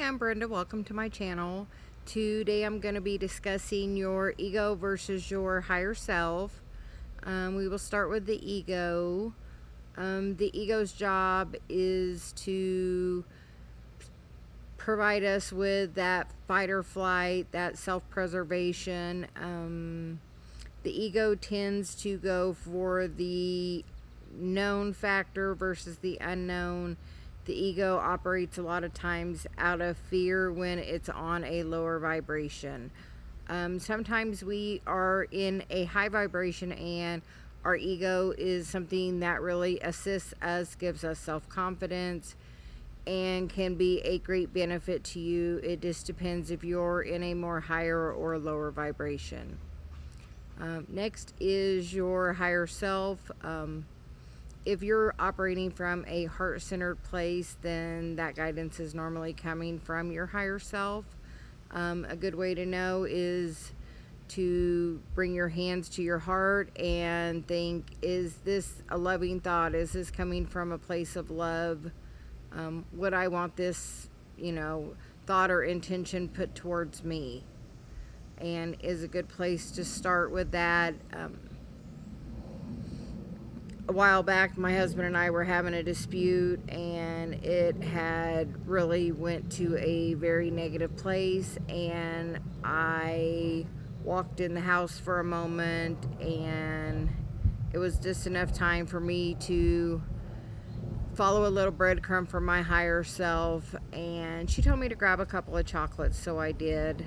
I'm Brenda. Welcome to my channel. Today I'm going to be discussing your ego versus your higher self. We will start with the ego. The ego's job is to provide us with that fight or flight, that self-preservation. The ego tends to go for the known factor versus the unknown. The ego operates a lot of times out of fear when it's on a lower vibration. Sometimes we are in a high vibration and our ego is something that really assists us, gives us self-confidence, and can be a great benefit to you. It just depends if you're in a more higher or lower vibration. Next is your higher self. If you're operating from a heart-centered place, then that guidance is normally coming from your higher self. A good way to know is to bring your hands to your heart and think, is this a loving thought? Is this coming from a place of love? Would I want this, thought or intention put towards me? And is a good place to start with that. A while back, my husband and I were having a dispute, and it had really went to a very negative place, and I walked in the house for a moment, and it was just enough time for me to follow a little breadcrumb from my higher self, and she told me to grab a couple of chocolates, so I did.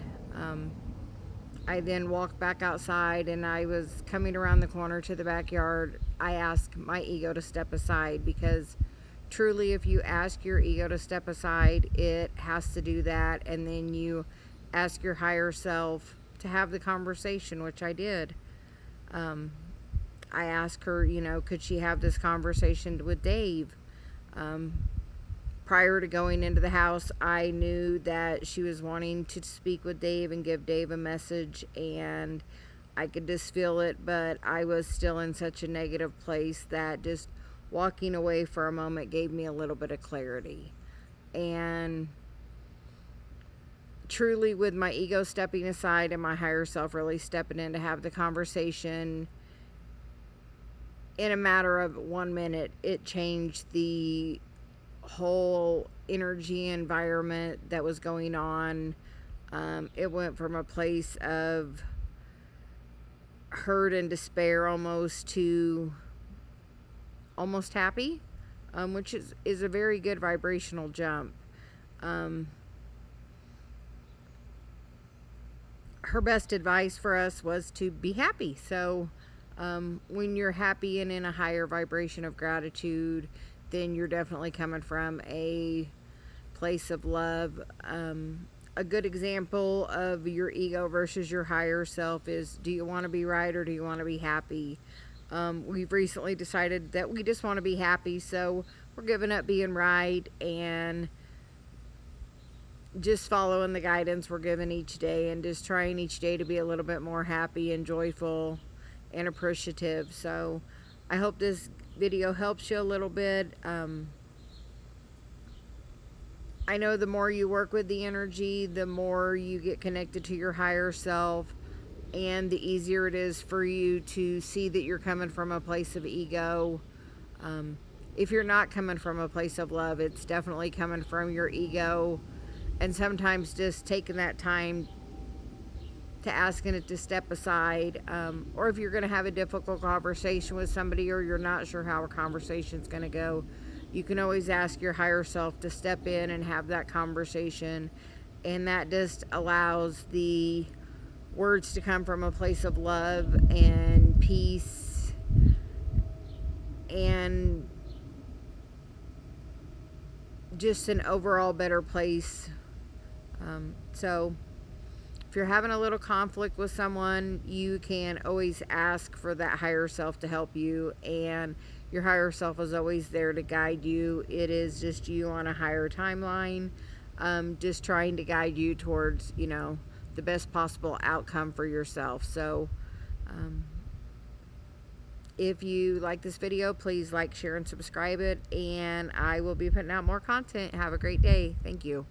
I then walked back outside, and I was coming around the corner to the backyard. I asked my ego to step aside, because truly, if you ask your ego to step aside, it has to do that, and then you ask your higher self to have the conversation, which I did. I asked her, could she have this conversation with Dave? Prior to going into the house, I knew that she was wanting to speak with Dave and give Dave a message, and I could just feel it, but I was still in such a negative place that just walking away for a moment gave me a little bit of clarity. And truly, with my ego stepping aside and my higher self really stepping in to have the conversation, in a matter of 1 minute, it changed the whole energy environment that was going on. It went from a place of hurt and despair almost to almost happy, which is a very good vibrational jump. Her best advice for us was to be happy. So when you're happy and in a higher vibration of gratitude, then you're definitely coming from a place of love. A good example of your ego versus your higher self is, do you want to be right or do you want to be happy? We've recently decided that we just want to be happy, so we're giving up being right and just following the guidance we're given each day, and just trying each day to be a little bit more happy and joyful and appreciative. So I hope this video helps you a little bit. I know the more you work with the energy, the more you get connected to your higher self, and the easier it is for you to see that you're coming from a place of ego. If you're not coming from a place of love, it's definitely coming from your ego. And sometimes just taking that time to asking it to step aside, or if you're going to have a difficult conversation with somebody, or you're not sure how a conversation's going to go, you can always ask your higher self to step in and have that conversation, and that just allows the words to come from a place of love and peace and just an overall better place. So if you're having a little conflict with someone, you can always ask for that higher self to help you, and your higher self is always there to guide you. It is just you on a higher timeline, just trying to guide you towards, the best possible outcome for yourself. So if you like this video, please like, share, and subscribe it, and I will be putting out more content. Have a great day. Thank you.